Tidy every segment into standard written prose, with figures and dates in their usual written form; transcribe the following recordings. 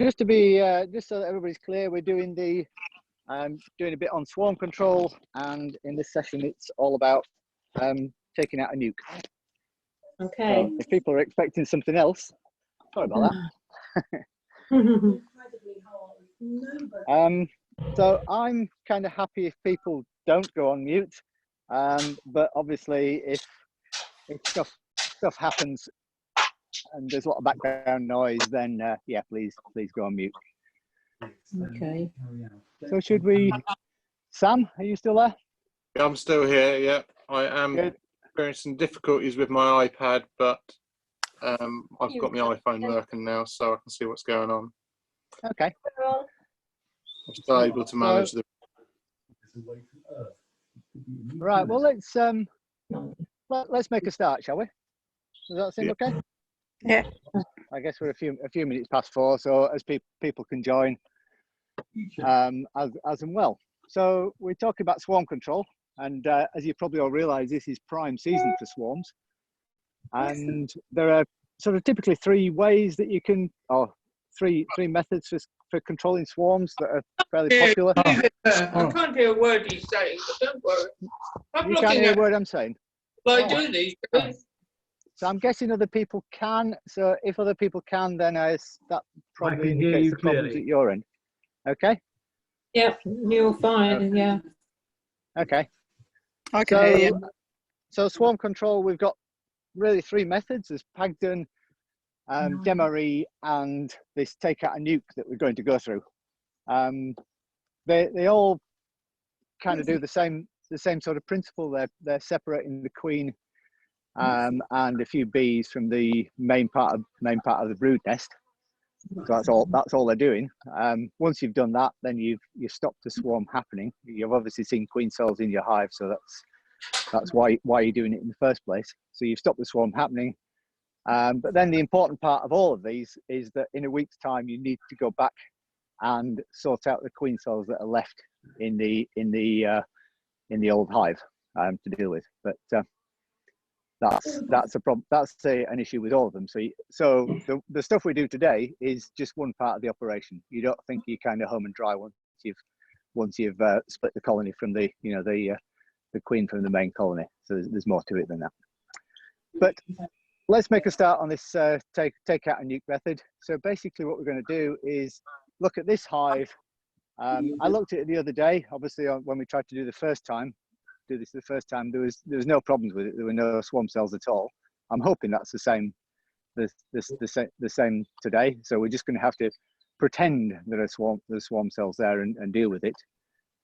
Just to be, just so that everybody's clear, we're doing the doing a bit on swarm control, and in this session, it's all about taking out a nuke. Okay. So if people are expecting something else, sorry about that. So I'm kind of happy if people don't go on mute, but obviously if stuff happens and there's a lot of background noise, then yeah, please go on mute. Okay. So should we, Sam, are you still there? I'm still here, yeah. I am experiencing difficulties with my iPad, but I've got my iPhone working now, so I can see what's going on. Okay. I'm still able to manage the... Right, well, let's make a start, shall we? Does that seem okay? Yeah. I guess we're a few minutes past 4, so as people can join as and well. So we're talking about swarm control, and as you probably all realise, this is prime season for swarms, and there are sort of typically 3 ways that you can, or three methods for controlling swarms that are fairly popular. I can't hear a word he's saying, but don't worry. You can't hear a word I'm saying? Well, I do these days. So I'm guessing other people can. So if other people can, then that probably indicates the problems at your end. Okay. Yep, you're fine. Yeah. Okay. I can hear you. So swarm control, we've got really 3 methods. There's Pagden, Demery, and this take out a nuke that we're going to go through. They all kind of do the same sort of principle. They're separating the queen and a few bees from the main part of the brood nest. So that's all they're doing. Once you've done that, then you've stopped the swarm happening. You've obviously seen queen cells in your hive, so that's why you're doing it in the first place. So you've stopped the swarm happening. But then the important part of all of these is that in a week's time, you need to go back and sort out the queen cells that are left in the old hive to deal with. But that's a problem. That's an issue with all of them. So the stuff we do today is just one part of the operation. You don't think you're kind of home and dry once you've split the colony from the queen from the main colony. So there's more to it than that. But let's make a start on this take out a nuke method. So basically what we're going to do is look at this hive. I looked at it the other day, obviously when we tried to do this the first time, there was no problems with it. There were no swarm cells at all. I'm hoping that's the same today. So we're just going to have to pretend there are swarm cells there and deal with it.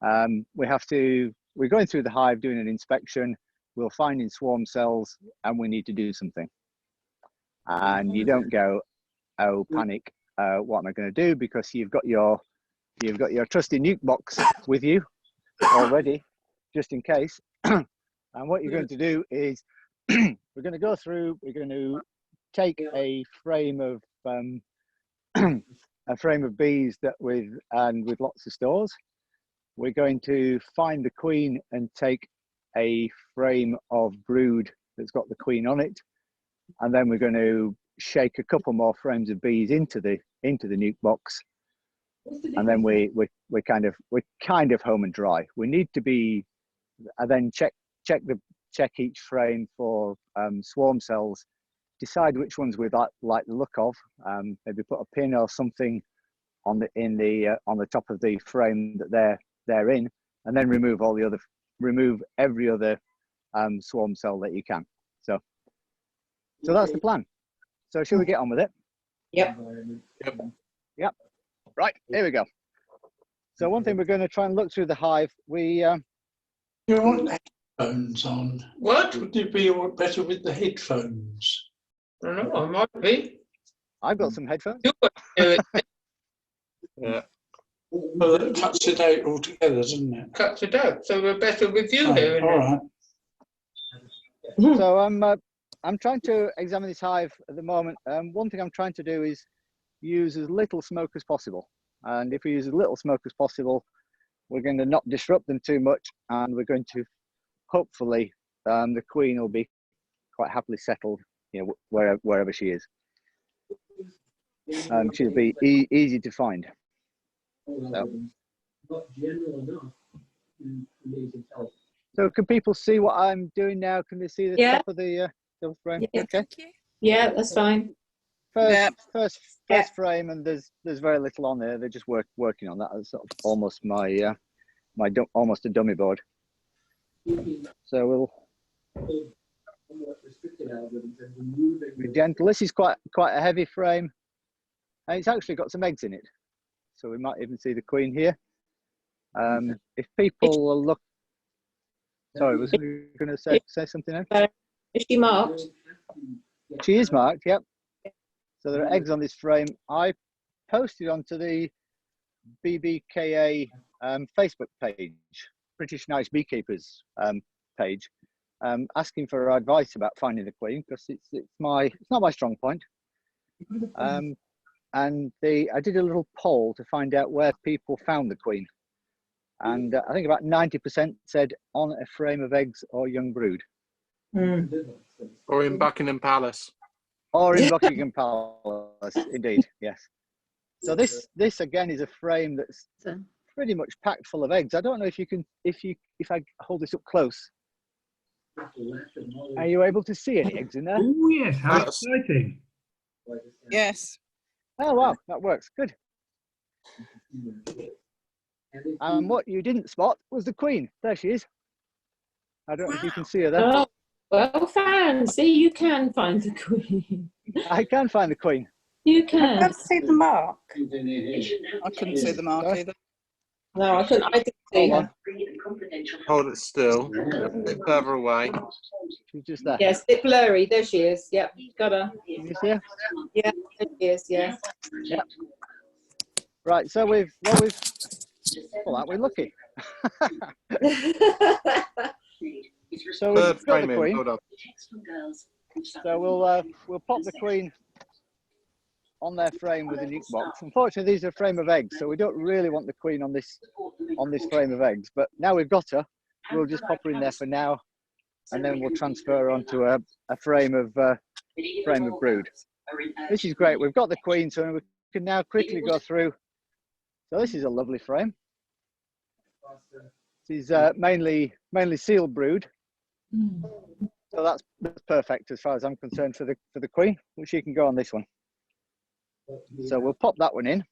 We're going through the hive doing an inspection. We'll find in swarm cells and we need to do something. And you don't go, oh, panic, what am I going to do? Because you've got your trusty nuke box with you already, just in case. And what you're going to do is we're going to take a frame of bees with lots of stores. We're going to find the queen and take a frame of brood that's got the queen on it, and then we're going to shake a couple more frames of bees into the nuke box, and then we're kind of home and dry. We need to be, and then check each frame for swarm cells, decide which ones we'd like the look of, maybe put a pin or something on the top of the frame that they're in, and then remove every other swarm cell that you can. So that's the plan. So shall we get on with it? Yep. Yep. Right, here we go. So one thing, we're going to try and look through the hive. You want headphones on? What? Would you be better with the headphones? I don't know, I might be. I've got some headphones. Yeah. Well, that cuts it out altogether, doesn't it? Cuts it out, so we're better with you here. All right. So I'm trying to examine this hive at the moment. One thing I'm trying to do is use as little smoke as possible. And if we use as little smoke as possible, we're going to not disrupt them too much, and we're going to hopefully the queen will be quite happily settled, wherever she is. She'll be easy to find. So can people see what I'm doing now? Can they see the Yeah. top of the frame? Yeah. Okay. Thank you. Yeah, that's fine. First Yeah. frame, and there's very little on there. They're just working on that. It's sort of almost my almost a dummy board. So we'll be gentle. This is quite a heavy frame, and it's actually got some eggs in it. So we might even see the queen here. If people will look, sorry, was you going to say something now? Is she marked? She is marked. Yep. So there are eggs on this frame. I posted onto the BBKA Facebook page, British Nice Beekeepers page, asking for advice about finding the queen, because it's not my strong point. And I did a little poll to find out where people found the queen, and I think about 90% said on a frame of eggs or young brood. Or in Buckingham Palace. Or in Buckingham Palace, indeed, yes. So this again is a frame that's pretty much packed full of eggs. I don't know if you can, if I hold this up close, are you able to see any eggs in there? Oh yes, how exciting! Yes. Oh wow, that works, good. And what you didn't spot was the queen. There she is. I don't know if you can see her there. Oh, well, fancy, you can find the queen. I can find the queen. You I can. can't see the mark. I couldn't see the mark either. No, I couldn't. I didn't see Hold her. on. Hold it still. A bit further away. She's just there. Yes, a bit blurry. There she is. Yep, got her. Can you see her? Yeah, there she is. Yeah. Yeah. Right, so we're lucky. So we've Third got frame the in. queen. Hold on. So we'll pop the queen on their frame with a nuke box. Unfortunately, these are a frame of eggs, so we don't really want the queen on this frame of eggs. But now we've got her, we'll just pop her in there for now, and then we'll transfer her onto a frame of brood. This is great. We've got the queen, so we can now quickly go through. So this is a lovely frame. This is mainly sealed brood. So that's perfect as far as I'm concerned for the queen, which she can go on this one. So we'll pop that one in.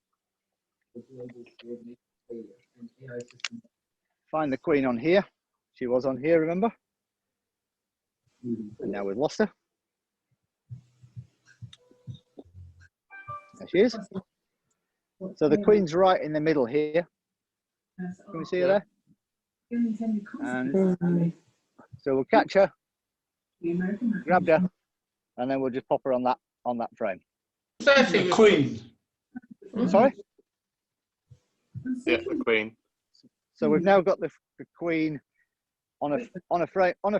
Find the queen on here. She was on here, remember? And now we've lost her. There she is. So the queen's right in the middle here. Can we see her there? And so we'll catch her, grab her, and then we'll just pop her on that frame. The queen. Sorry? Yeah, the queen. So we've now got the queen on a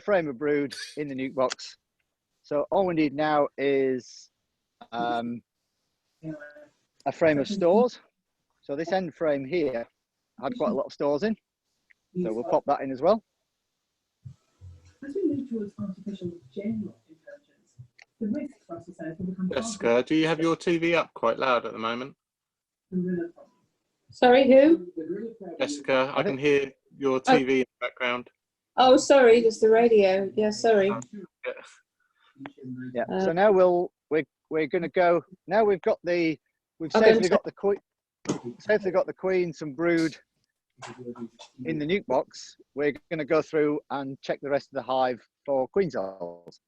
frame of brood in the nuke box. So all we need now is a frame of stores. So this end frame here had quite a lot of stores in. So we'll pop that in as well. As we move towards artificial general intelligence, the risks for our society will become Jessica, do you have your TV up quite loud at the moment? Sorry, who? Jessica, I can hear your TV in the background. Oh, sorry, there's the radio. Yeah, sorry. Yeah. So now we're going to go. Now we've safely got the queen, some brood in the nuke box. We're going to go through and check the rest of the hive for queen cells.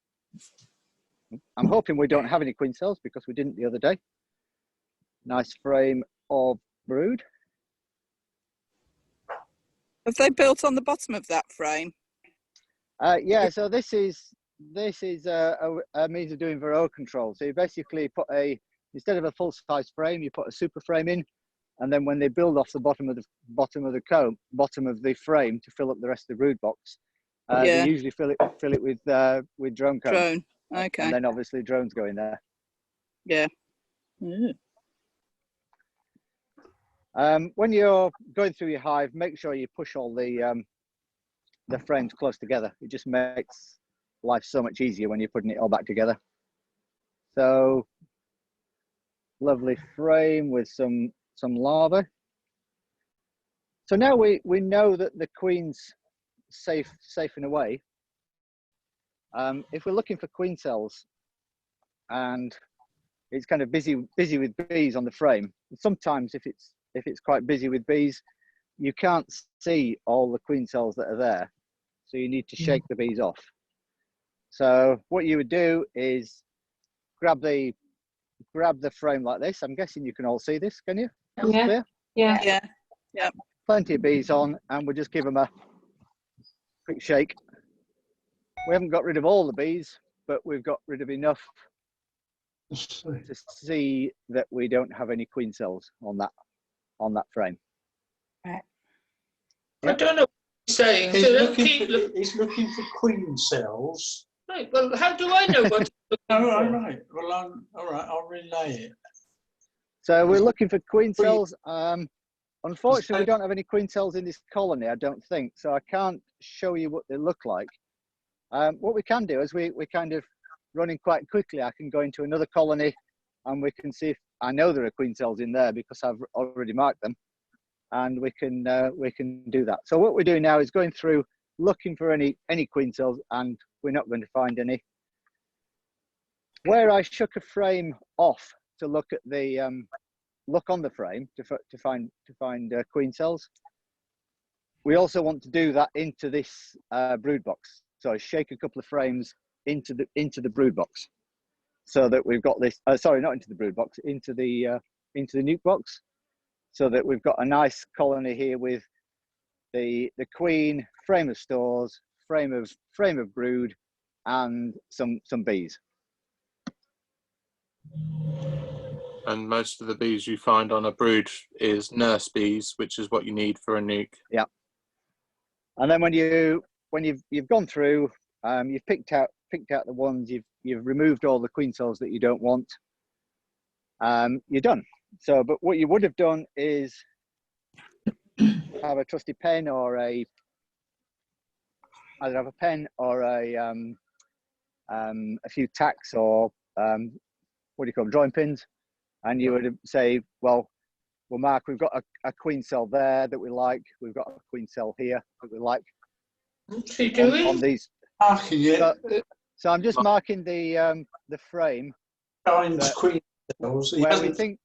I'm hoping we don't have any queen cells because we didn't the other day. Nice frame of brood. Have they built on the bottom of that frame? Yeah, so this is a means of doing Varroa control. So you basically put instead of a full-size frame, you put a super frame in, and then when they build off the bottom of the frame to fill up the rest of the brood box, they usually fill it with drone comb. Drone, okay. And then obviously drones go in there. Yeah. Mm. When you're going through your hive, make sure you push all the frames close together. It just makes life so much easier when you're putting it all back together. So lovely frame with some larvae. So now we know that the queen's safe and away. If we're looking for queen cells and it's kind of busy with bees on the frame, sometimes if it's quite busy with bees, you can't see all the queen cells that are there, so you need to shake the bees off. So what you would do is grab the frame like this. I'm guessing you can all see this, can you? Yeah. Yeah. Yeah. Plenty of bees on, and we'll just give them a quick shake. We haven't got rid of all the bees, but we've got rid of enough to see that we don't have any queen cells on that frame. Right. I don't know what he's saying. He's So looking for queen cells. Right, well, how do I know what he's Oh, looking all for? right. Well, all right. I'll relay it. So we're looking for queen Queen- cells. Unfortunately, we don't have any queen cells in this colony, I don't think, so I can't show you what they look like. What we can do is we kind of running quite quickly. I can go into another colony and we can see if I know there are queen cells in there because I've already marked them, and we can do that. So what we're doing now is going through looking for any queen cells, and we're not going to find any. Where I shook a frame off to look at the look on the frame to find queen cells, we also want to do that into this brood box. So I shake a couple of frames into the brood box, so that we've got this. Sorry, not into the brood box, into the nuke box, so that we've got a nice colony here with the queen, frame of stores, frame of brood, and some bees. And most of the bees you find on a brood is nurse bees, which is what you need for a nuke. Yeah. And then when you've gone through, you've picked out the ones, you've removed all the queen cells that you don't want, you're done. So, but what you would have done is have a trusty pen or either have a pen or a few tacks or what do you call them, drawing pins, and you would say, well, Mark, we've got a queen cell there that we like. We've got a queen cell here that we like. What's he doing? On these. Marking it. So I'm just marking the frame Finds queen cells. He where hasn't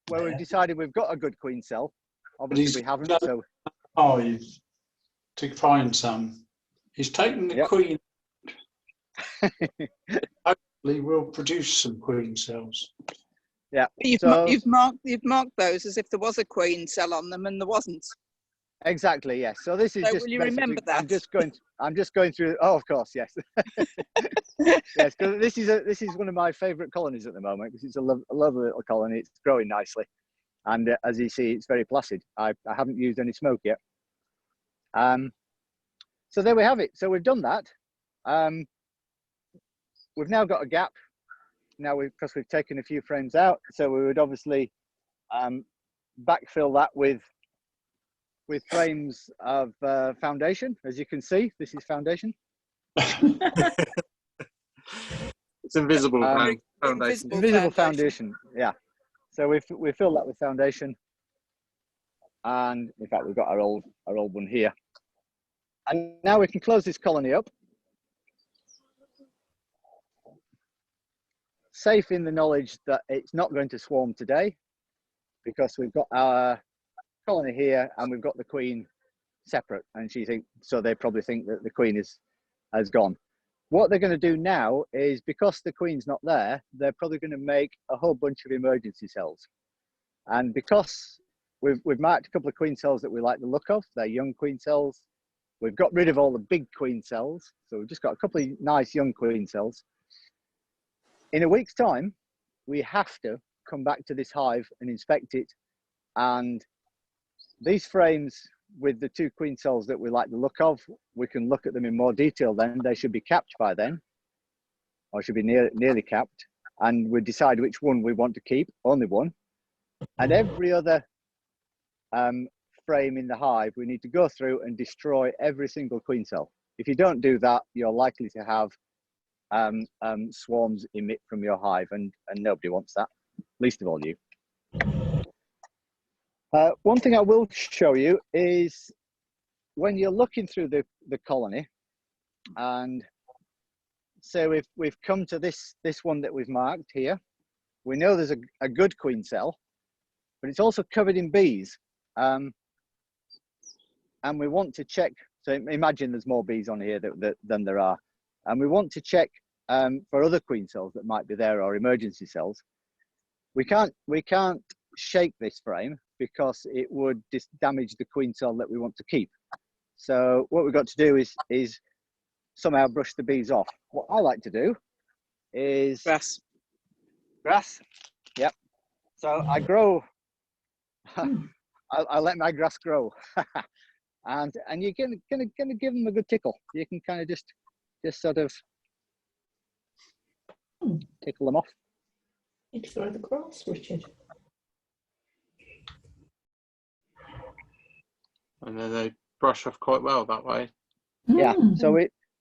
we've decided we've got a good queen cell. Obviously we haven't. So hive to find some. He's taken the Yep. queen. Hopefully, we'll produce some queen cells. yeah. But you've marked those as if there was a queen cell on them and there wasn't. Exactly, yes. So this is So just will you remember that? I'm just going through. Oh, of course, yes. Yes, because this is one of my favourite colonies at the moment, because it's a lovely little colony. It's growing nicely, and as you see, it's very placid. I haven't used any smoke yet. So there we have it. So we've done that. We've now got a gap. Now because we've taken a few frames out, so we would obviously backfill that with frames of foundation. As you can see, this is foundation. It's invisible foundation. Invisible foundation, yeah. So we fill that with foundation, and in fact we've got our old one here. And now we can close this colony up, safe in the knowledge that it's not going to swarm today, because we've got our colony here and we've got the queen separate, and so they probably think that the queen has gone. What they're going to do now is, because the queen's not there, they're probably going to make a whole bunch of emergency cells. And because we've marked a couple of queen cells that we like the look of, they're young queen cells. We've got rid of all the big queen cells, so we've just got a couple of nice young queen cells. In a week's time, we have to come back to this hive and inspect it, and these frames with the 2 queen cells that we like the look of, we can look at them in more detail then. They should be capped by then, or should be nearly capped, and we decide which one we want to keep, only one. And every other frame in the hive, we need to go through and destroy every single queen cell. If you don't do that, you're likely to have swarms emit from your hive, and nobody wants that. least of all you. One thing I will show you is when you're looking through the colony, and so we've come to this one that we've marked here. We know there's a good queen cell, but it's also covered in bees. And we want to check, so imagine there's more bees on here than there are. And we want to check for other queen cells that might be there or emergency cells. We can't shake this frame because it would damage the queen cell that we want to keep. So what we've got to do is somehow brush the bees off. What I like to do is grass. Yep. So I grow. I let my grass grow, and you're gonna give them a good tickle. You can kind of just sort of tickle them off. You throw the grass, Richard. And then they brush off quite well that way. Yeah. So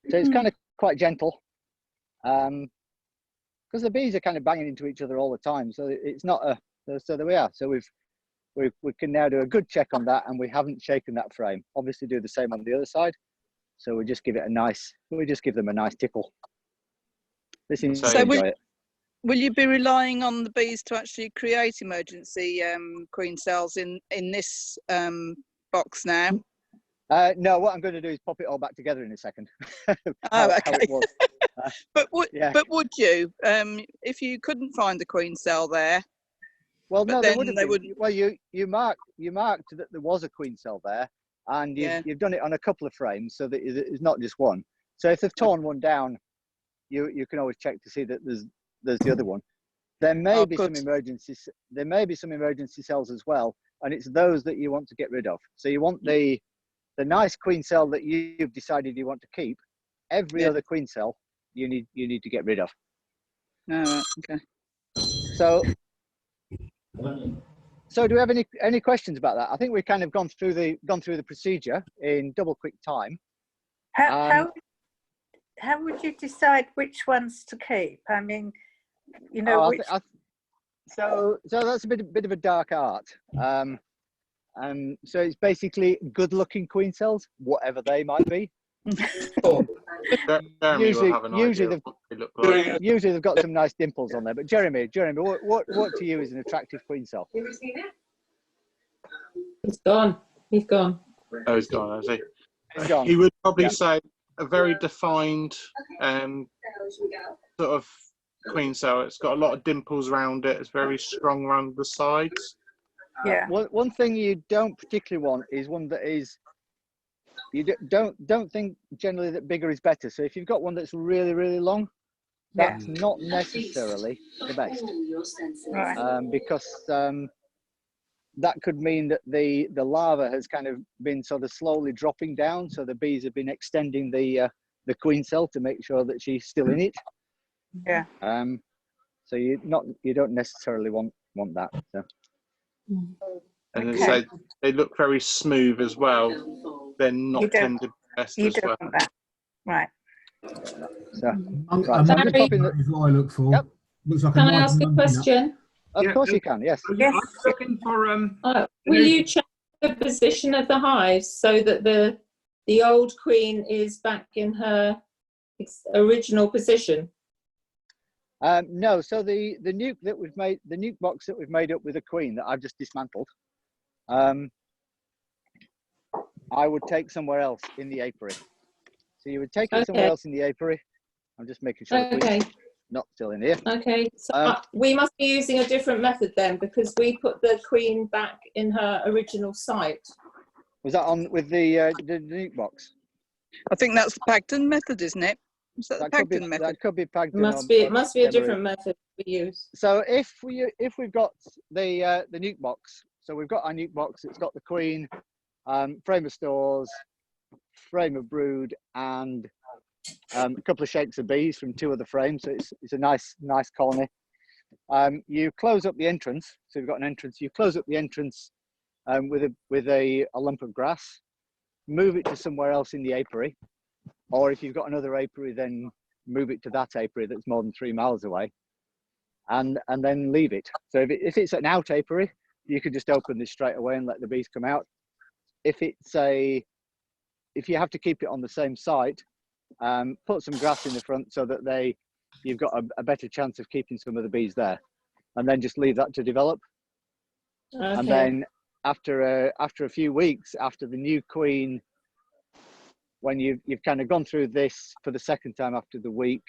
it's kind of quite gentle, because the bees are kind of banging into each other all the time. So it's not a. So there we are. So we can now do a good check on that, and we haven't shaken that frame. Obviously, do the same on the other side. So we just give them a nice tickle. Will you be relying on the bees to actually create emergency queen cells in this box now? No, what I'm going to do is pop it all back together in a second. How it was. But would you, if you couldn't find the queen cell there? Well, no, they would. Well, you marked that there was a queen cell there, and you've done it on a couple of frames, so that it's not just one. So if they've torn one down, you can always check to see that there's the other one. There may be some emergencies. There may be some emergency cells as well, and it's those that you want to get rid of. So you want the nice queen cell that you've decided you want to keep. Every other queen cell you need to get rid of. Okay. So do we have any questions about that? I think we've kind of gone through the procedure in double quick time. How would you decide which ones to keep? I mean, you know, so that's a bit of a dark art. So it's basically good-looking queen cells, whatever they might be. Usually they've got some nice dimples on there. But Jeremy, what to you is an attractive queen cell? He's gone. Oh, he's gone, has he? He's gone. He would probably say a very defined sort of queen cell. It's got a lot of dimples around it. It's very strong around the sides. Yeah. One thing you don't particularly want is one that is. You don't think generally that bigger is better. So if you've got one that's really, really long, that's not necessarily the best. Right. Because that could mean that the larva has kind of been sort of slowly dropping down. So the bees have been extending the queen cell to make sure that she's still in it. Yeah. So you don't necessarily want that. So. And then they look very smooth as well. They're not tender best as well. That. Right. So, Barry, is what I look for. Yep. Looks like Can I ask a question? Of course you can. Yes. I'm looking for Will you check the position of the hives so that the old queen is back in her original position? No. So the nuke that we've made, the nuke box that we've made up with a queen that I've just dismantled, I would take somewhere else in the apiary. So you would take it somewhere else in the apiary. I'm just making sure the queen's not still in here. Okay. So we must be using a different method then, because we put the queen back in her original site. Was that on with the nuke box? I think that's the Pagden method, isn't it? Is that the Pagden method? That could be Pagden. It must be a different method we use. So if we've got the nuke box, so we've got our nuke box. It's got the queen, frame of stores, frame of brood, and a couple of shakes of bees from 2 other frames. So it's a nice colony. You close up the entrance. So you've got an entrance. You close up the entrance with a lump of grass. Move it to somewhere else in the apiary, or if you've got another apiary, then move it to that apiary that's more than 3 miles away. and then leave it. So if it's an out apiary, you could just open this straight away and let the bees come out. If you have to keep it on the same site, put some grass in the front so that you've got a better chance of keeping some of the bees there, and then just leave that to develop. Okay. And then after a few weeks, after the new queen, when you've kind of gone through this for the second time after the week,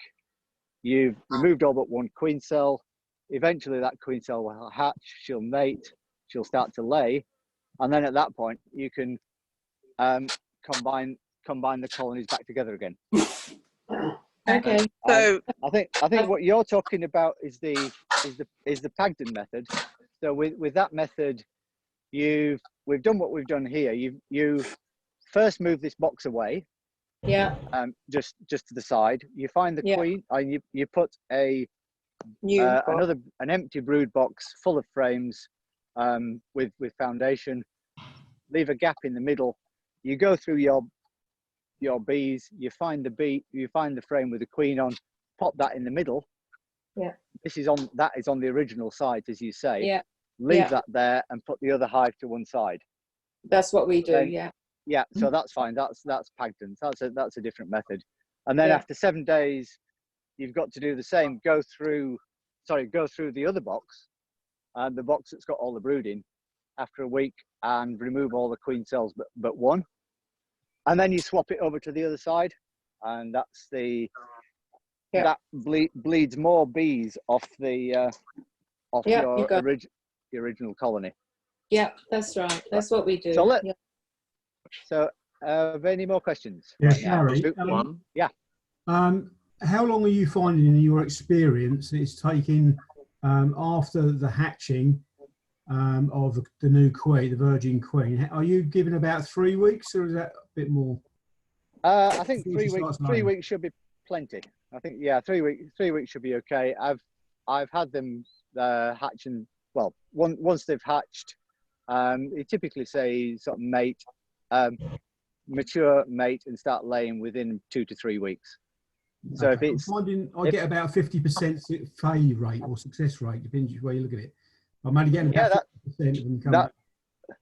you've removed all but one queen cell. Eventually that queen cell will hatch, she'll mate, she'll start to lay, and then at that point you can combine the colonies back together again. Okay. So I think what you're talking about is the Pagden method. So with that method, we've done what we've done here. You first move this box away. Yeah. Just to the side. You find the queen, and you put an empty brood box full of frames with foundation. Leave a gap in the middle. You go through your bees. You find the frame with the queen on. Pop that in the middle. Yeah. That is on the original site, as you say. Yeah. Leave that there and put the other hive to one side. That's what we do. Then, yeah. So that's fine. That's Pagden's. That's a different method. And then after 7 days, you've got to do the same. Go through the other box, the box that's got all the brood in, after a week, and remove all the queen cells but one. And then you swap it over to the other side, and that's that bleeds more bees off the your original colony. Yeah, that's right. That's what we do. So have any more questions? Yes, Harry. Yeah. How long are you finding in your experience it's taking after the hatching of the new queen, the virgin queen? Are you given about 3 weeks, or is that a bit more? I think 3 weeks. 3 weeks should be plenty. I think 3 weeks. 3 weeks should be okay. I've had them hatching. Well, once they've hatched, you typically say sort of mate, mature mate, and start laying within 2 to 3 weeks. So if it's, I get about 50% failure rate or success rate, depends where you look at it. I'm only getting about 50% of them coming back.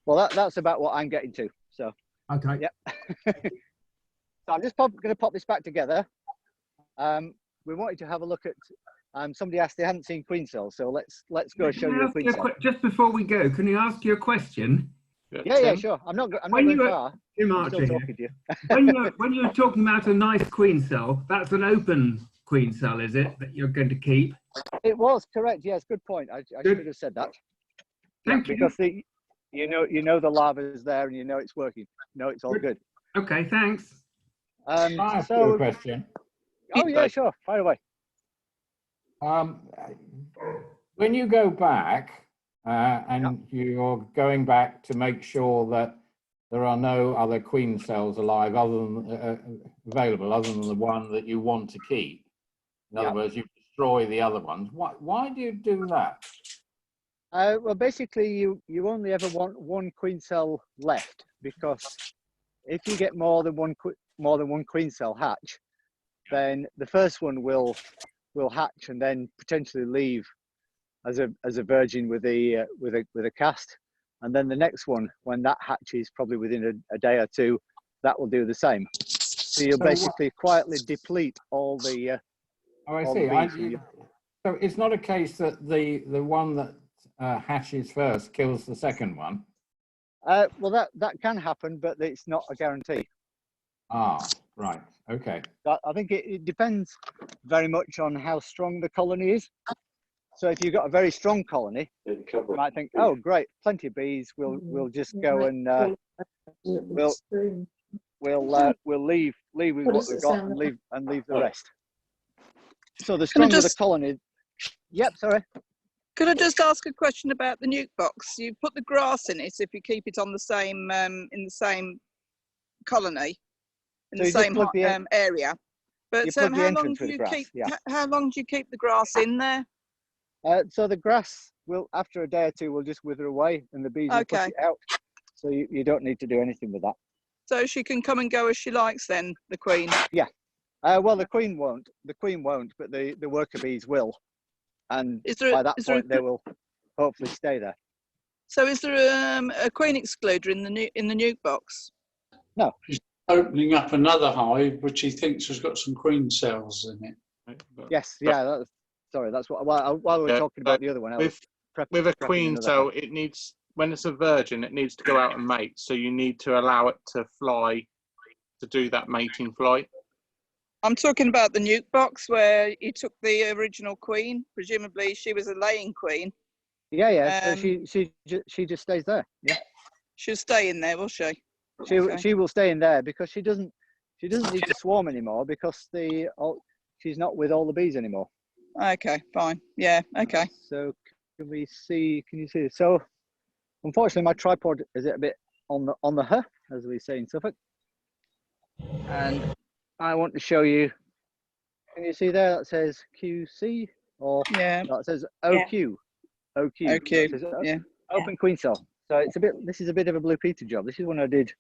Well, that's about what I'm getting to. So okay. Yeah. So I'm just going to pop this back together. We wanted to have a look at. Somebody asked they hadn't seen queen cells, so let's go show you a queen cell. Just before we go, can you ask you a question? Yeah, sure. I'm not going far. I'm still talking to you. when you're talking about a nice queen cell, that's an open queen cell, is it, that you're going to keep? It was correct. Yes, good point. I should have said that. Thank you. Because you know the larva is there, and you know it's working. No, it's all good. Okay, thanks. Can I ask you a question? Oh yeah, sure. Fire away. When you go back and you're going back to make sure that there are no other queen cells alive available other than the one that you want to keep. In other words, you destroy the other ones. Why do you do that? Well, basically, you only ever want one queen cell left, because if you get more than one queen cell hatch, then the first one will hatch and then potentially leave as a virgin with a cast, and then the next one, when that hatches, probably within a day or two, that will do the same. So you'll basically quietly deplete all the. Oh, I see. So it's not a case that the one that hatches first kills the second one. Well, that can happen, but it's not a guarantee. Ah, right. Okay. I think it depends very much on how strong the colony is. So if you've got a very strong colony, you might think, oh, great, plenty of bees. We'll just go and we'll leave with what we've got and leave the rest. So the stronger the colony. Yep. Sorry. Could I just ask a question about the nuke box? You put the grass in it if you keep it on the same in the same colony, in the same area. But how long do you keep the grass in there? So the grass will, after a day or two, will just wither away, and the bees will push it out. So you don't need to do anything with that. So she can come and go as she likes, then, the queen. Yeah. Well, the queen won't. The queen won't, but the worker bees will. and Is there by that is there point they will hopefully stay there. so is there a queen excluder in the nuke box? No. He's opening up another hive, which he thinks has got some queen cells in it. Yes, yeah. Sorry, that's what. While we were talking about the other one, with a queen cell, it needs, when it's a virgin, it needs to go out and mate. So you need to allow it to fly, to do that mating flight. I'm talking about the nuke box where you took the original queen. Presumably, she was a laying queen. Yeah, yeah. So she just stays there. Yeah. She'll stay in there, will she? She will stay in there because she doesn't need to swarm anymore because she's not with all the bees anymore. Okay, fine. Yeah. Okay. So can you see? So unfortunately, my tripod is a bit on the her, as we say in Suffolk, and I want to show you. Can you see there? That says QC, or no, it says OQ. Yeah. OQ. Says, yeah. Open queen cell. So it's a bit. This is a bit of a Blue Peter job. This is one I did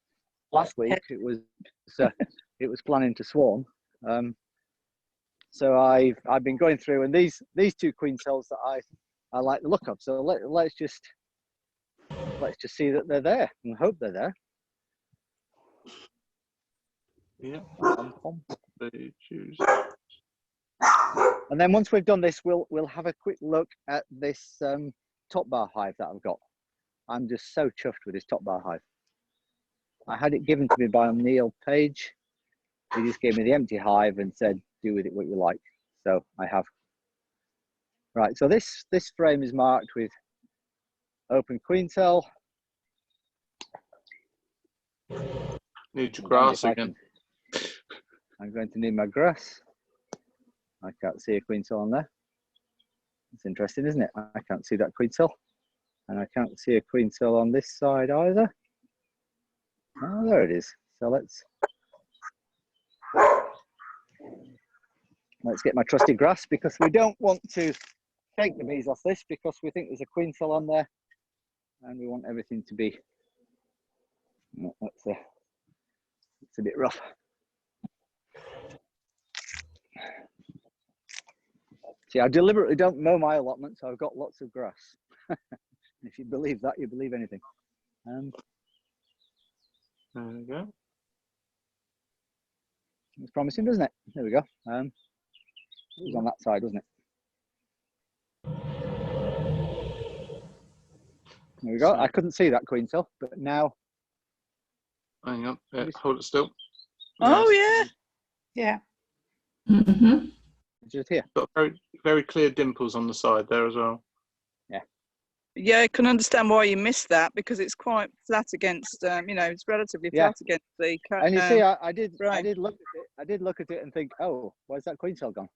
last week. It was planning to swarm. So I've been going through, and these two queen cells that I like the look of. So let's just see that they're there and hope they're there. Yeah. They choose. And then once we've done this, we'll have a quick look at this top bar hive that I've got. I'm just so chuffed with this top bar hive. I had it given to me by Neil Page. He just gave me the empty hive and said, do with it what you like. So I have. Right, so this frame is marked with open queen cell. Need your grass again. I'm going to need my grass. I can't see a queen cell on there. It's interesting, isn't it? I can't see that queen cell. And I can't see a queen cell on this side either. Oh, there it is. So let's get my trusty grass, because we don't want to take the bees off this, because we think there's a queen cell on there and we want everything to be, it's a bit rough. See, I deliberately don't mow my allotment, so I've got lots of grass. If you believe that, you believe anything. There we go. It's promising, doesn't it? There we go. It was on that side, wasn't it? There we go. I couldn't see that queen cell, but now. Hang on. Yeah, hold it still. Oh yeah. Yeah. Mm-hmm. Just here. Got very, very clear dimples on the side there as well. Yeah. Yeah, I can understand why you missed that, because it's quite flat against, it's relatively flat against the. And you see, I did look at it. I did look at it and think, oh, where's that queen cell gone?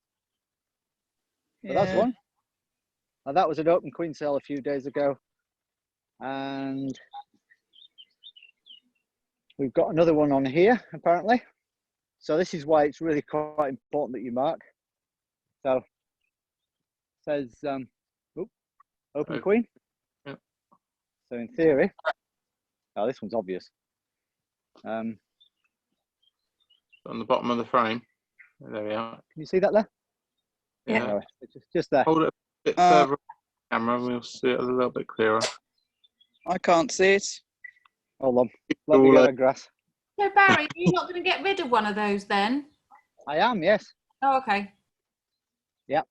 But that's one. Now, that was an open queen cell a few days ago, and we've got another one on here apparently. So this is why it's really quite important that you mark. So it says open queen. Yeah. So in theory, oh, this one's obvious. On the bottom of the frame. There we are. Can you see that there? Yeah. No, it's just there. Hold it a bit further on the camera and we'll see it a little bit clearer. I can't see it. Hold on. Let me get the grass. So Barry, are you not going to get rid of one of those then? I am, yes. Oh, okay. Yeah.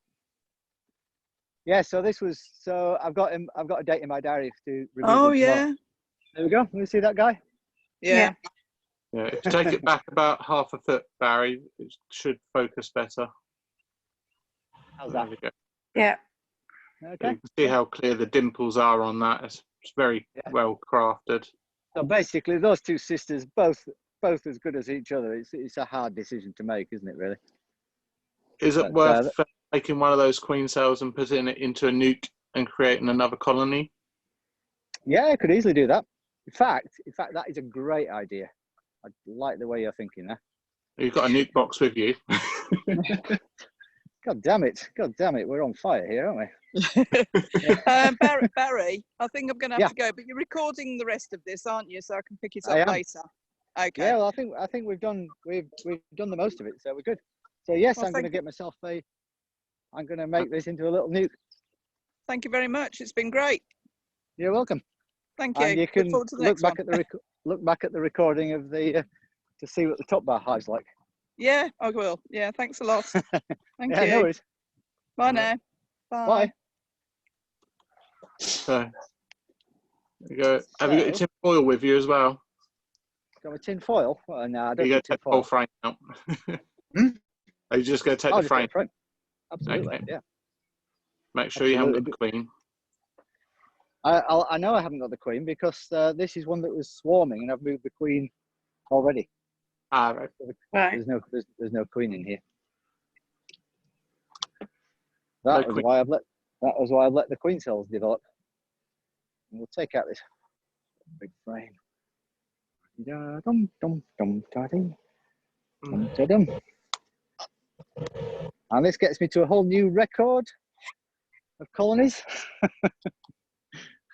Yeah. So this was. So I've got a date in my diary to. Oh yeah. There we go. Can you see that guy? Yeah. Yeah. If you take it back about half a foot, Barry, it should focus better. How's that? Yeah. Okay. You can see how clear the dimples are on that. It's very well crafted. So basically, those two sisters, both as good as each other. It's a hard decision to make, isn't it? Really. Is it worth taking one of those queen cells and putting it into a nuke and creating another colony? Yeah, I could easily do that. In fact, that is a great idea. I like the way you're thinking there. You've got a nuke box with you. God damn it! We're on fire here, aren't we? Barry, I think I'm going to have to go. But you're recording the rest of this, aren't you? So I can pick it up later. Okay. Yeah, well, I think we've done the most of it, so we're good. So yes, I'm going to get myself I'm going to make this into a little nuke. Thank you very much. It's been great. You're welcome. Thank you. And you can Look forward to the look next back one. at the look back at the recording of the to see what the top bar hive's like. Yeah, I will. Yeah, thanks a lot. Thank Yeah, you. no worries. Bye now. Bye. Bye. So, there you go. Have you got your So- tin foil with you as well? Got a tin foil? Oh, no, I Are don't you do going to tin take the whole foil. frame out? Hmm? Are you just going to take I'll the just take frame? the frame. Absolutely, Okay. yeah. Make sure you haven't got Absolutely. the queen. I know I haven't got the queen because this is one that was swarming and I've moved the queen already. Ah, right. Right. There's no queen in here. No That was queen. why I've let the queen cells develop. And we'll take out this big frame. Dum, dum, dum, da-ding. Dum, da-dum. And this gets me to a whole new record of colonies.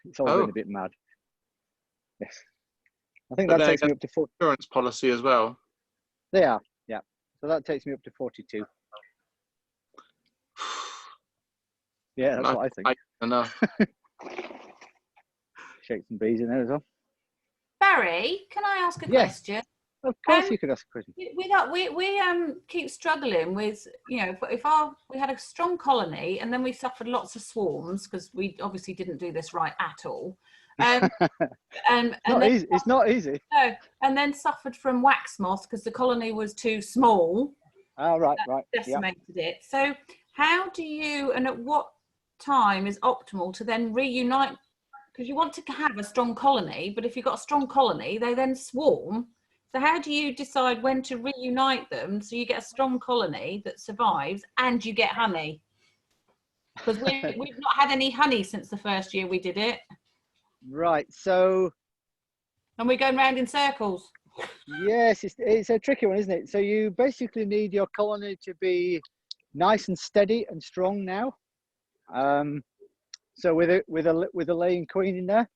It's all Oh. been a bit mad. Yes. I think But that they're takes me up to 4. insurance policy as well. They are, yeah. So that takes me up to 42. Yeah, that's No, what I think. Enough. Shake some bees in there as well. Barry, can I ask a Yeah. question? Of course you could ask a question. We keep struggling with, you know, if we had a strong colony and then we suffered lots of swarms because we obviously didn't do this right at all. It's not easy. No, and then suffered from wax moth because the colony was too small. Oh, right. Decimated it. So how do you, and at what time is optimal to then reunite? Because you want to have a strong colony, but if you've got a strong colony, they then swarm. So how do you decide when to reunite them so you get a strong colony that survives and you get honey? Because we've not had any honey since the first year we did it. Right. So. And we're going round in circles. Yes, it's a tricky one, isn't it? So you basically need your colony to be nice and steady and strong now. So with a laying queen in there,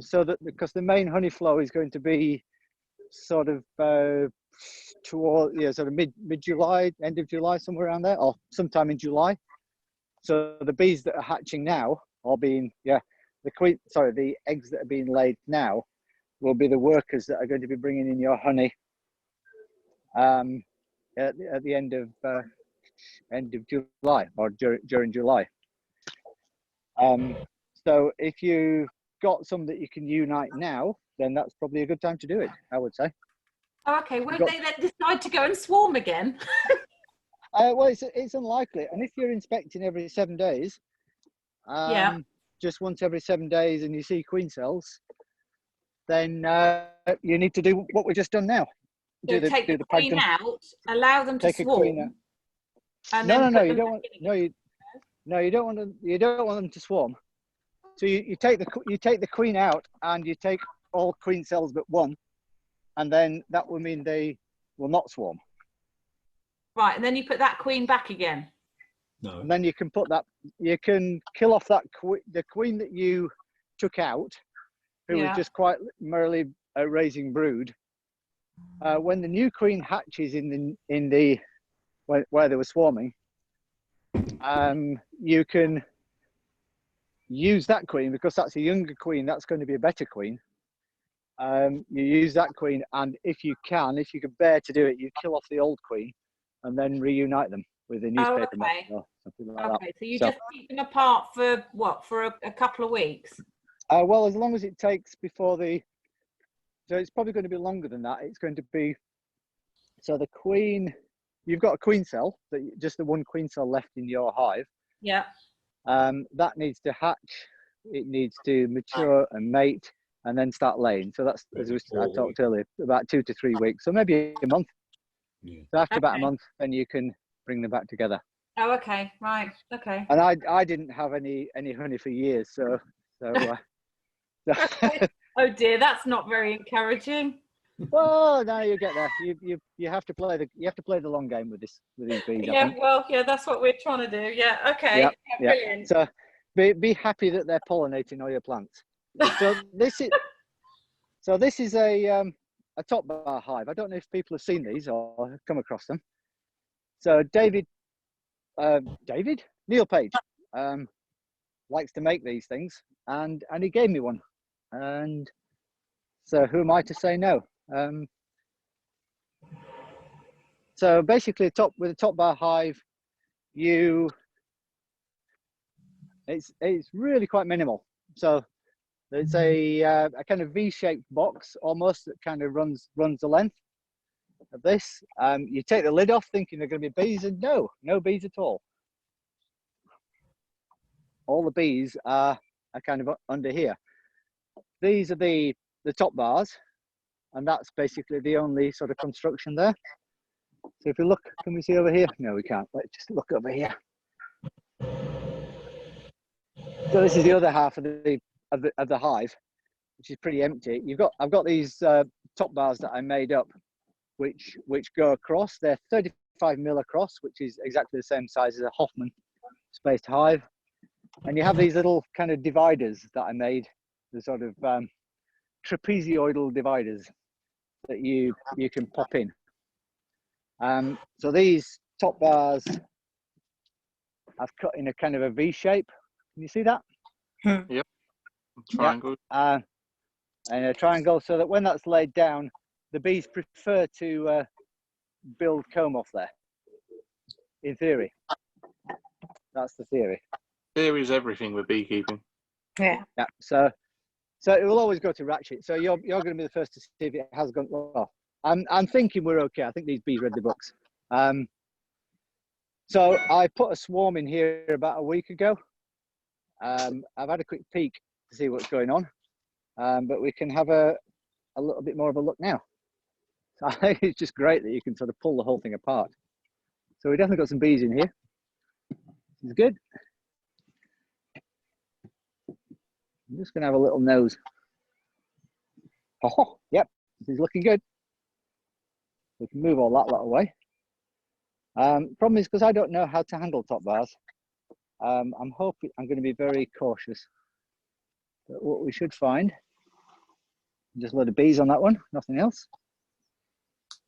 so that because the main honey flow is going to be sort of toward sort of mid July, end of July, somewhere around there, or sometime in July. So the bees that are hatching now are being the eggs that are being laid now will be the workers that are going to be bringing in your honey at the end of July or during July. So if you've got some that you can unite now, then that's probably a good time to do it, I would say. Oh, okay, won't they then decide to go and swarm again? Well, it's unlikely. And if you're inspecting every 7 days, just once every 7 days, and you see queen cells, then you need to do what we've just done now. So take the queen out, allow them to swarm. And no, you don't want you don't want them to swarm. So you take the queen out and you take all queen cells but one, and then that will mean they will not swarm. Right, and then you put that queen back again. No. And then you can kill off the queen that you took out, who was just quite merely raising brood. When the new queen hatches where they were swarming, you can use that queen because that's a younger queen. That's going to be a better queen. You use that queen, and if you can bear to do it, you kill off the old queen, and then reunite them with a newspaper net or something like that. Okay, so you just keep them apart for what? For a couple of weeks? Well, as long as it takes before so it's probably going to be longer than that. It's going to be, so the queen, you've got a queen cell, just the one queen cell left in your hive. Yeah. That needs to hatch, it needs to mature and mate, and then start laying. So that's, as I talked earlier, about 2 to 3 weeks, so maybe a month. Yeah. So after about a month, then you can bring them back together. Oh, okay, right, okay. And I didn't have any honey for years, so oh dear, that's not very encouraging. Well, no, you get there. You have to play the long game with these bees. Yeah, well, yeah, that's what we're trying to do. Yeah, okay, yeah, brilliant. So be happy that they're pollinating all your plants. So this is a top bar hive. I don't know if people have seen these or have come across them. So Neil Page likes to make these things, and he gave me one, and so who am I to say no? So basically, with a top bar hive, it's really quite minimal. So it's a kind of V-shaped box almost that kind of runs the length of this. You take the lid off thinking they're going to be bees, and no bees at all. All the bees are kind of under here. These are the top bars, and that's basically the only sort of construction there. So if you look, can we see over here? No, we can't. Let's just look over here. So this is the other half of the hive, which is pretty empty. I've got these top bars that I made up, which go across. They're 35 mil across, which is exactly the same size as a Hoffman spaced hive. And you have these little kind of dividers that I made, the sort of trapezoidal dividers that you can pop in. So these top bars I've cut in a kind of a V shape. Can you see that? Yep. Triangle. Yeah. And a triangle, so that when that's laid down, the bees prefer to build comb off there. In theory, that's the theory. Theory is everything with beekeeping. Yeah. Yeah. So it will always go to ratchet. So you're going to be the first to see if it has gone well. I'm thinking we're okay. I think these bees read the books. So I put a swarm in here about a week ago. I've had a quick peek to see what's going on, but we can have a little bit more of a look now. So I think it's just great that you can sort of pull the whole thing apart. So we definitely got some bees in here. It's good. I'm just going to have a little nose. Oh, yep, this is looking good. We can move all that lot away. Problem is, because I don't know how to handle top bars, I'm going to be very cautious. But what we should find, just a load of bees on that one, nothing else.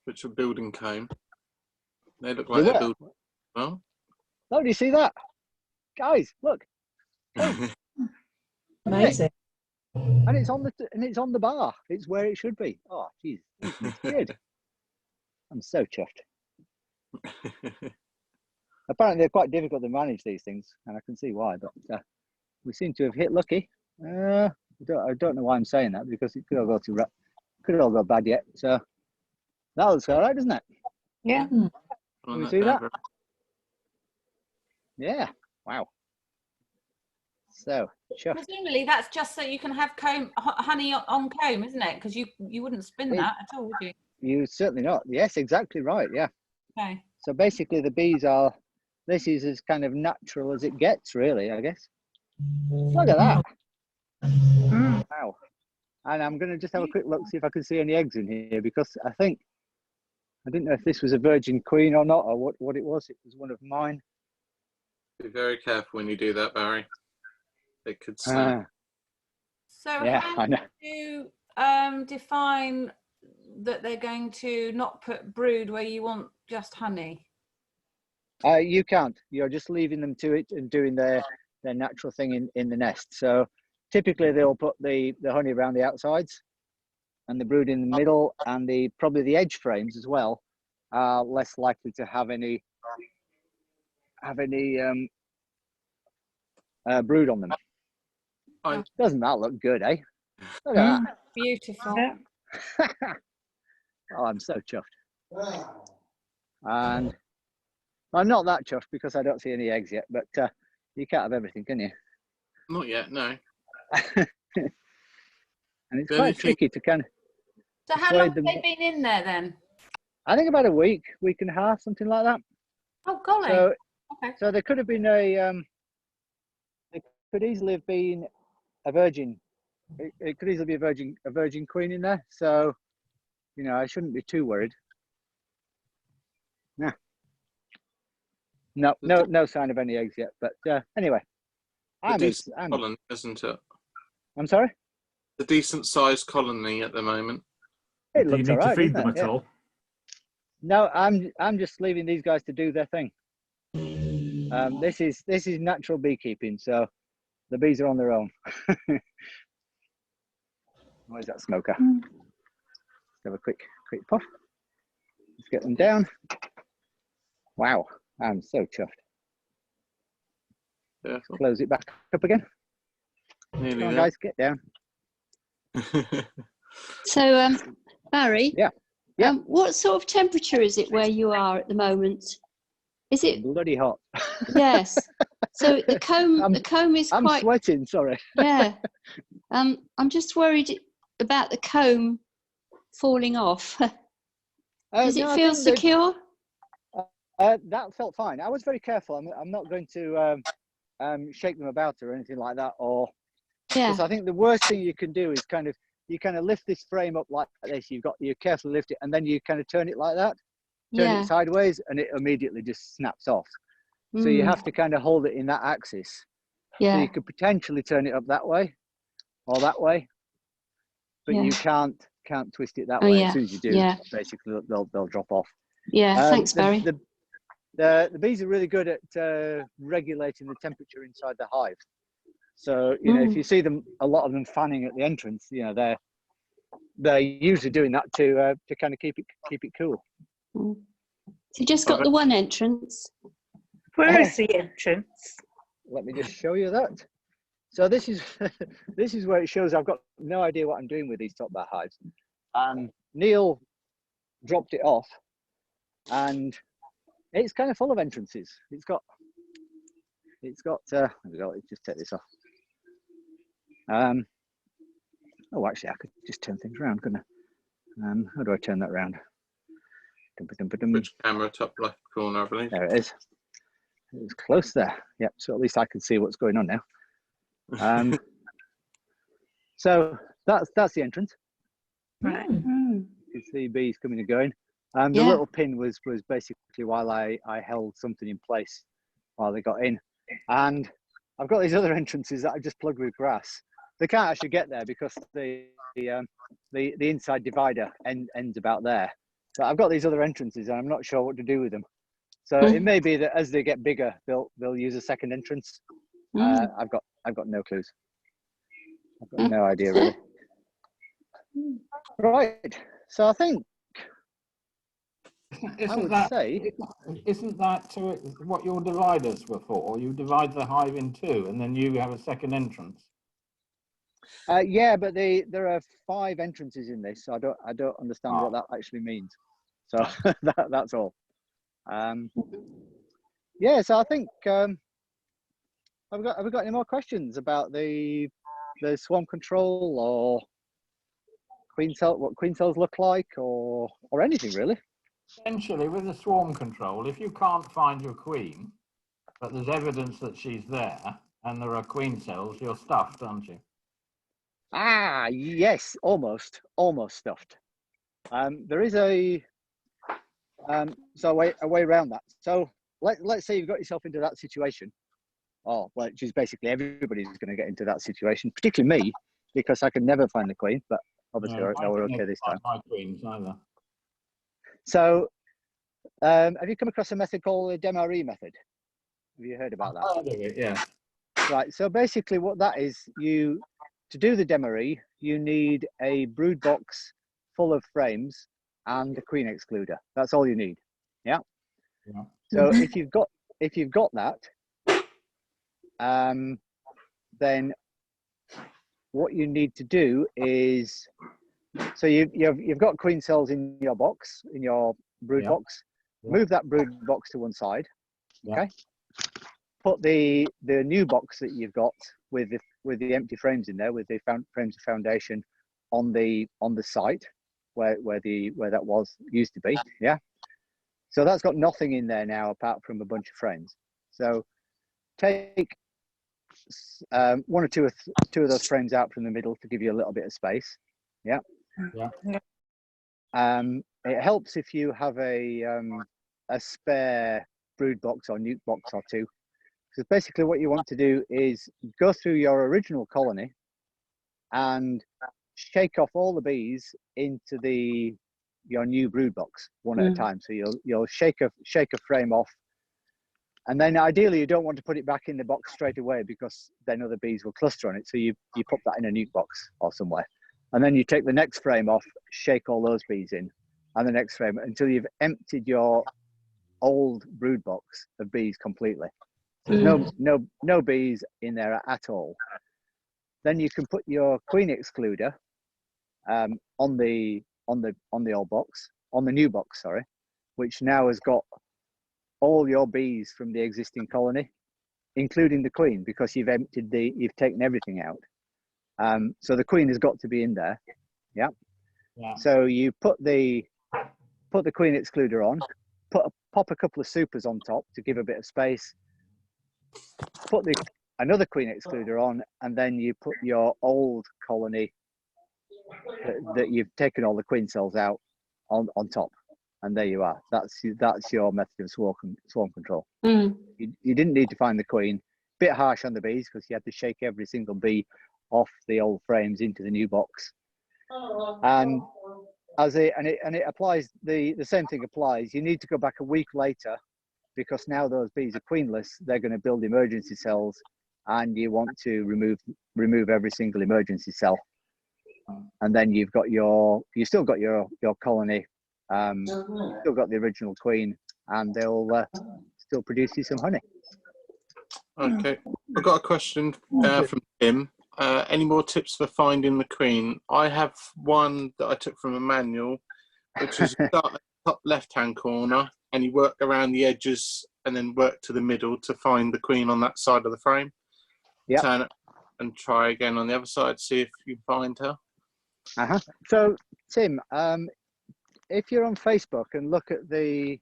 Which are building comb. They look like they're building. Well, oh, do you see that, guys? Look. Oh. Amazing. And it's on the bar. It's where it should be. Oh, geez, it's good. I'm so chuffed. Apparently, they're quite difficult to manage, these things, and I can see why. But we seem to have hit lucky. I don't know why I'm saying that, because it could all go bad yet. So that looks all right, doesn't it? Yeah. Can we see that? Yeah. Wow. So, presumably that's just so you can have honey on comb, isn't it? Because you wouldn't spin that at all, would you? You certainly not. Yes, exactly right. Yeah. Okay. So basically, the bees this is as kind of natural as it gets, really, I guess. Look at that. Wow. And I'm going to just have a quick look, see if I can see any eggs in here, because I didn't know if this was a virgin queen or not, or what it was. It was one of mine. Be very careful when you do that, Barry. It could snap. So yeah, how do you define that they're going to not put brood where you want just honey? You can't. You're just leaving them to it and doing their natural thing in the nest. So typically they'll put the honey around the outsides and the brood in the middle, and probably the edge frames as well are less likely to have any brood on them. Doesn't that look good, eh? Look at that. Beautiful. Oh, I'm so chuffed. And I'm not that chuffed because I don't see any eggs yet, but you can't have everything, can you? Not yet, no. And it's quite tricky to kind of... So how long have they been in there then? I think about a week and a half, something like that. Oh, golly. So, okay. So there could have been it could easily have been a virgin. It could easily be a virgin queen in there. So, I shouldn't be too worried. Nah. No sign of any eggs yet. But anyway, a decent colony, isn't it? I'm sorry. A decent sized colony at the moment. It Do you looks need all right, to feed doesn't them it? at Yeah. all? No, I'm just leaving these guys to do their thing. This is natural beekeeping, so the bees are on their own. Where's that smoker? Mm. Let's have a quick puff. Let's get them down. Wow, I'm so chuffed. Close it back up again. Nearly Come on, there. guys, get down. So, Barry. Yeah. Yeah. What sort of temperature is it where you are at the moment? Is it bloody hot? Yes. So the comb is I'm quite. sweating. Sorry. Yeah. I'm just worried about the comb falling off. Does it No, feel secure? That felt fine. I was very careful. I'm not going to shake them about or anything like that. Or because I think the worst thing you can do is you kind of lift this frame up like this. You carefully lift it, and then you kind of turn it like that. Turn it sideways, and it immediately just snaps off. So you have to kind of hold it in that axis. Yeah. So you could potentially turn it up that way or that way, but you can't twist it that way. As soon as you do, basically they'll drop off. Yeah. Thanks, Barry. The bees are really good at regulating the temperature inside the hive. So if you see them, a lot of them fanning at the entrance, they're usually doing that to kind of keep it cool. So you just got the one entrance. Where is the entrance? Let me just show you that. So this is this is where it shows I've got no idea what I'm doing with these top bar hives. Neil dropped it off, and it's kind of full of entrances. It's got there we go, let's just take this off. Oh, actually I could just turn things around, couldn't I? How do I turn that around? Which camera, top left corner, I believe. There it is. It was close there. Yep. So at least I can see what's going on now. So that's the entrance. Right. You can see bees coming and going. The little pin was basically while I held something in place while they got in. And I've got these other entrances that I just plugged with grass. They can't actually get there because the inside divider ends about there. But I've got these other entrances, and I'm not sure what to do with them. So it may be that as they get bigger, they'll use a second entrance. I've got no clues. I've got no idea really. Right. So I think Isn't that what your dividers were for? You divide the hive in two, and then you have a second entrance. Yeah, but there are 5 entrances in this, so I don't understand what that actually means. So that's all. Yeah, so I think have we got any more questions about the swarm control or queen cell, what queen cells look like, or anything really? Essentially, with the swarm control, if you can't find your queen, but there's evidence that she's there and there are queen cells, you're stuffed, aren't you? Ah, yes, almost stuffed. There is a way around that. So let's say you've got yourself into that situation. Oh, well, which is basically everybody's going to get into that situation, particularly me, because I could never find the queen. But obviously, we're okay this time. My queens either. So, have you come across a method called the DMRE method? Have you heard about that? I've heard of it, yeah. Right. So basically, what that is, to do the DMRE, you need a brood box full of frames and a queen excluder. That's all you need. Yeah. So if you've got that, then what you need to do is, so you've got queen cells in your box, in your brood box. Move that brood box to one side. Okay. Put the new box that you've got with the empty frames in there, with the frames of foundation on the site where that used to be. Yeah. So that's got nothing in there now apart from a bunch of frames. So take 1 or 2 of those frames out from the middle to give you a little bit of space. Yeah. It helps if you have a spare brood box or nuke box or 2. Because basically what you want to do is go through your original colony and shake off all the bees into your new brood box one at a time. So you'll shake a frame off And then ideally you don't want to put it back in the box straight away, because then other bees will cluster on it. So you put that in a nuke box or somewhere. And then you take the next frame off, shake all those bees in, and the next frame, until you've emptied your old brood box of bees completely. So there's no bees in there at all. Then you can put your queen excluder on the old box, on the new box, sorry, which now has got all your bees from the existing colony, including the queen, because you've taken everything out. So the queen has got to be in there. Yeah. So you put the queen excluder on, pop a couple of supers on top to give a bit of space, put another queen excluder on, and then you put your old colony that you've taken all the queen cells out on top, and there you are. That's your method of swarm control. You didn't need to find the queen. Bit harsh on the bees, because you had to shake every single bee off the old frames into the new box. And it applies, the same thing applies. You need to go back a week later, because now those bees are queenless. They're going to build emergency cells, and you want to remove every single emergency cell. And then you still got your colony, still got the original queen, and they'll still produce you some honey. Okay, I've got a question from Tim. Any more tips for finding the queen? I have one that I took from a manual, which is start at the top left-hand corner, and you work around the edges and then work to the middle to find the queen on that side of the frame. Yeah. Turn it and try again on the other side, see if you find her. So, Tim, if you're on Facebook and look at the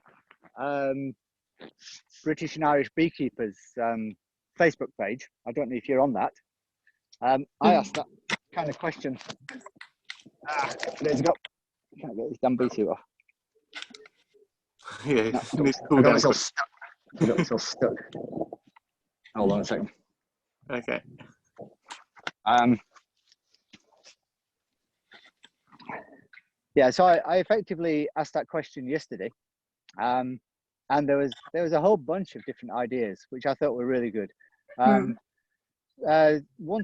British and Irish Beekeepers Facebook page, I don't know if you're on that. I asked that kind of question a couple days ago. Can't get this damn bee suit off. Yeah, No, I got myself stuck. Hold on a second. Okay. Yeah, so I effectively asked that question yesterday, and there was a whole bunch of different ideas which I thought were really good. One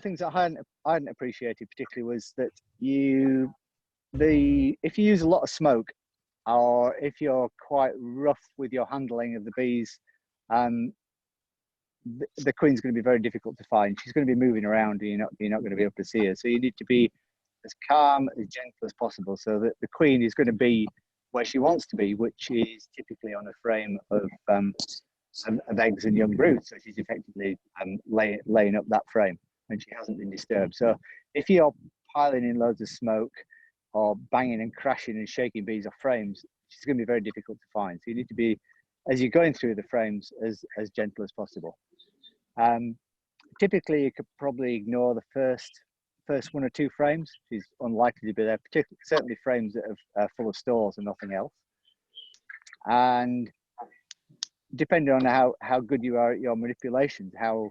thing that I hadn't appreciated particularly was that if you use a lot of smoke, or if you're quite rough with your handling of the bees, the queen's going to be very difficult to find. She's going to be moving around, and you're not going to be able to see her. So you need to be as calm, as gentle as possible, so that the queen is going to be where she wants to be, which is typically on a frame of eggs and young brood. So she's effectively laying up that frame, and she hasn't been disturbed. So if you're piling in loads of smoke or banging and crashing and shaking bees off frames, she's going to be very difficult to find. So you need to be, as you're going through the frames, as gentle as possible. Typically, you could probably ignore the first one or two frames. She's unlikely to be there, particularly certainly frames that are full of stores and nothing else. And depending on how good you are at your manipulations, how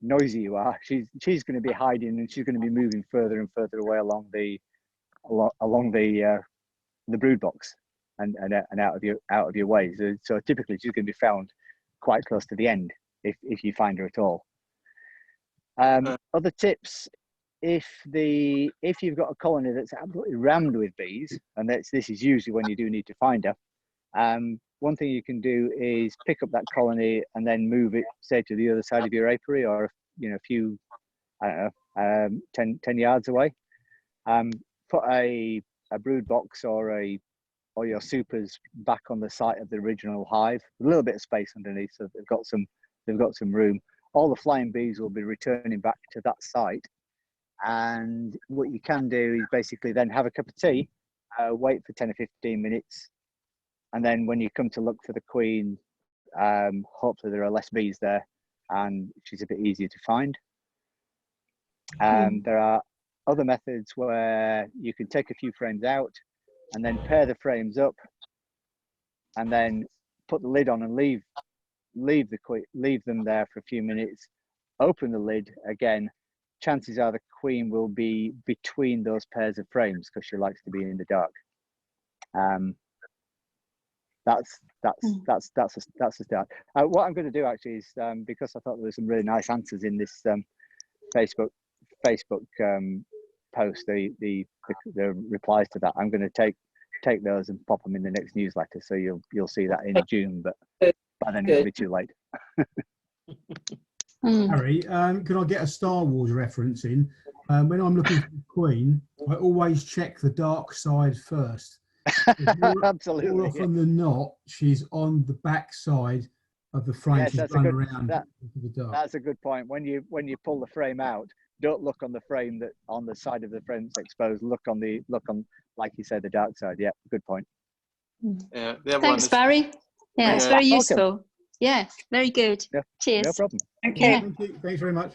noisy you are, she's going to be hiding, and she's going to be moving further and further away along the brood box and out of your way. So typically she's going to be found quite close to the end if you find her at all. Other tips: if you've got a colony that's absolutely rammed with bees, and this is usually when you do need to find her, one thing you can do is pick up that colony and then move it, say, to the other side of your apiary, or a few, I don't know, 10 yards away. Put a brood box or your supers back on the site of the original hive, a little bit of space underneath, so they've got some room. All the flying bees will be returning back to that site, and what you can do is basically then have a cup of tea, wait for 10 or 15 minutes, and then when you come to look for the queen, hopefully there are less bees there and she's a bit easier to find. There are other methods where you can take a few frames out and then pair the frames up, and then put the lid on and leave them there for a few minutes. Open the lid again. Chances are the queen will be between those pairs of frames because she likes to be in the dark. that's a start. What I'm going to do actually is because I thought there were some really nice answers in this Facebook post, the replies to that. I'm going to take those and pop them in the next newsletter, so you'll see that in June, but by then it'll be too late. Harry, can I get a Star Wars reference in? When I'm looking for the Queen, I always check the dark side first. Absolutely. More often than not, she's on the back side of the frame. Yes, She's that's run a good. around into the dark. That's a good point. When you pull the frame out, don't look on the frame that on the side of the frame that's exposed. Look on like you said, the dark side. Yeah, good point. Yeah. Thanks, Barry. Yeah, it's very useful. Welcome. Yeah, very good. Yeah, Cheers. no problem. Okay. Yeah, thank you. Thanks very much.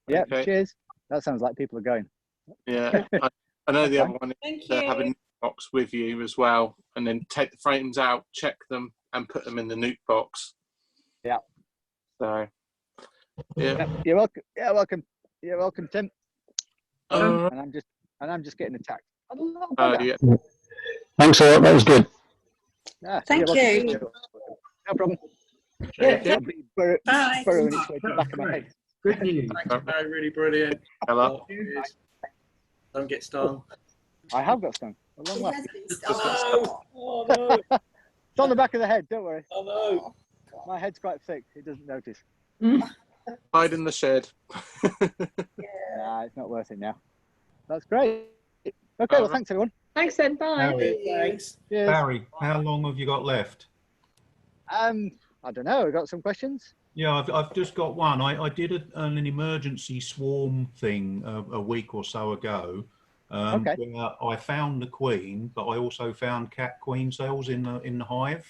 Yeah, Okay. cheers. That sounds like people are going. Yeah, I know the other one is Thank have a you. nuke box with you as well, and then take the frames out, check them, and put them in the nuke box. Yeah. So, yeah. You're welcome. Yeah, welcome. You're welcome, Tim. Alright. And I'm just getting attacked. Yeah. Thanks a lot. That was good. Thank you. No problem. Yeah. It'll be burrowing its way to the back of my head. Good news. Thanks, Barry. Really brilliant. Hello. Don't get stung. I have got stung. A long way. Oh no! It's on the back of the head. Don't worry. Oh no! My head's quite thick. It doesn't notice. Hide in the shed. Nah, it's not worth it now. That's great. Okay, well, thanks everyone. Thanks then. Bye. Thanks. Cheers. Barry, how long have you got left? I don't know. We've got some questions. Yeah, I've just got one. I did an emergency swarm thing a week or so ago. Okay. Where I found the queen, but I also found cat queen cells in the hive.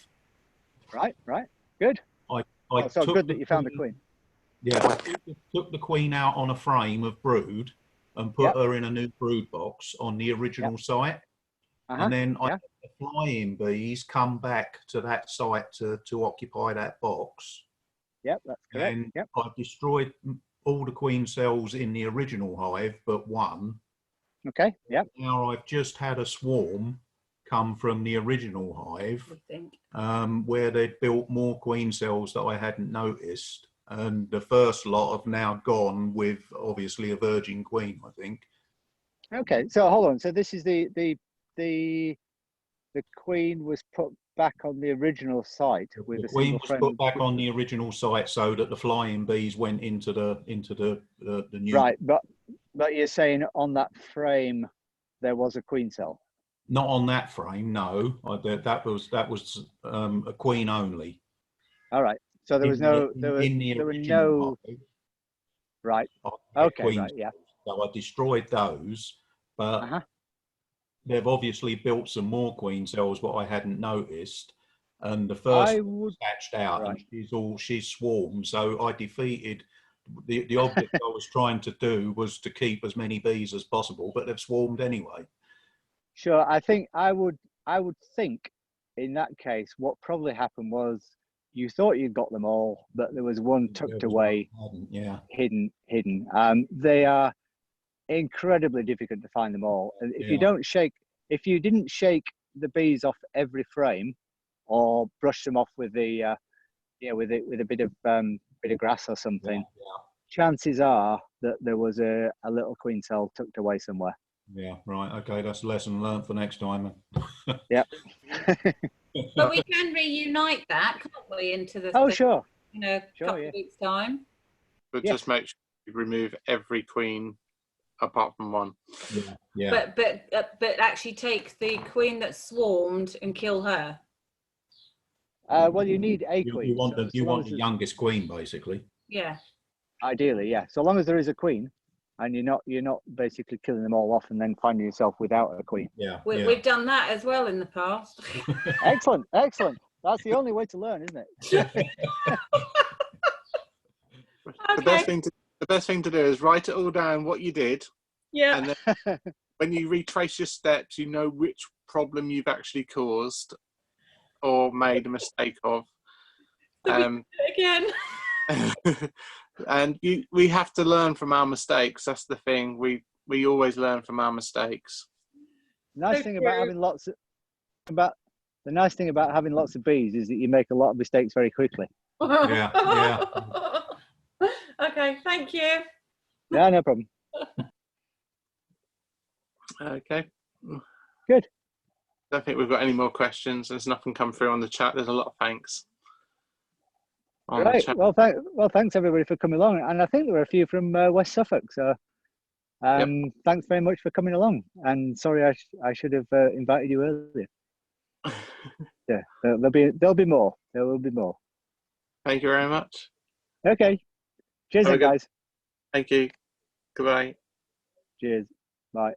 Right. Good. So good that you found the queen. Yeah, I took the queen out on a frame of brood and put her in a new brood box on the original site. And then I had the flying bees come back to that site to occupy that box. Yep, that's correct. And I destroyed all the queen cells in the original hive but one. Okay, yep. Now I've just had a swarm come from the original hive where they'd built more queen cells that I hadn't noticed. And the first lot have now gone with obviously a virgin queen, I think. Okay, so hold on. So this is the queen was put back on the original site with The a queen single was frame. put back on the original site so that the flying bees went into the new. Right, but you're saying on that frame there was a queen cell. Not on that frame, no. That was a queen only. All right. So there was no there were no hive, right. Okay, queen right, yeah. So I destroyed those, but they've obviously built some more queen cells what I hadn't noticed. And the first one hatched out and she's swarmed. So I defeated the object I was trying to do was to keep as many bees as possible, but they've swarmed anyway. Sure. I think I would think in that case what probably happened was you thought you'd got them all, but there was one tucked away, hidden. They are incredibly difficult to find them all. And if if you didn't shake the bees off every frame, or brush them off with the with a bit of grass or something, chances are that there was a little queen cell tucked away somewhere. Yeah, right. Okay, that's a lesson learned for next time. Yep. But we can reunite that, can't we, into the sure. in a couple of weeks' time. But just make sure you remove every queen apart from one. Yeah. But actually take the queen that swarmed and kill her. Well, you need a queen. You want the youngest queen, basically. Yeah. Ideally, yeah. So long as there is a queen, and you're not basically killing them all off and then finding yourself without a queen. We've done that as well in the past. Excellent. That's the only way to learn, isn't it? The best thing to do is write it all down what you did. Yeah. And then when you retrace your steps, you know which problem you've actually caused or made a mistake of. Again. And we have to learn from our mistakes. That's the thing. We always learn from our mistakes. Nice thing about having lots of The nice thing about having lots of bees is that you make a lot of mistakes very quickly. Yeah, yeah. Okay, thank you. Yeah, no problem. Okay. Good. I don't think we've got any more questions. There's nothing come through on the chat. There's a lot of thanks. On the Right. chat. Well, thanks everybody for coming along, and I think there were a few from West Suffolk. So, thanks very much for coming along. And sorry, I should have invited you earlier. Yeah, there'll be more. There will be more. Thank you very much. Okay. Cheers, then, guys. Thank you. Goodbye. Cheers. Bye.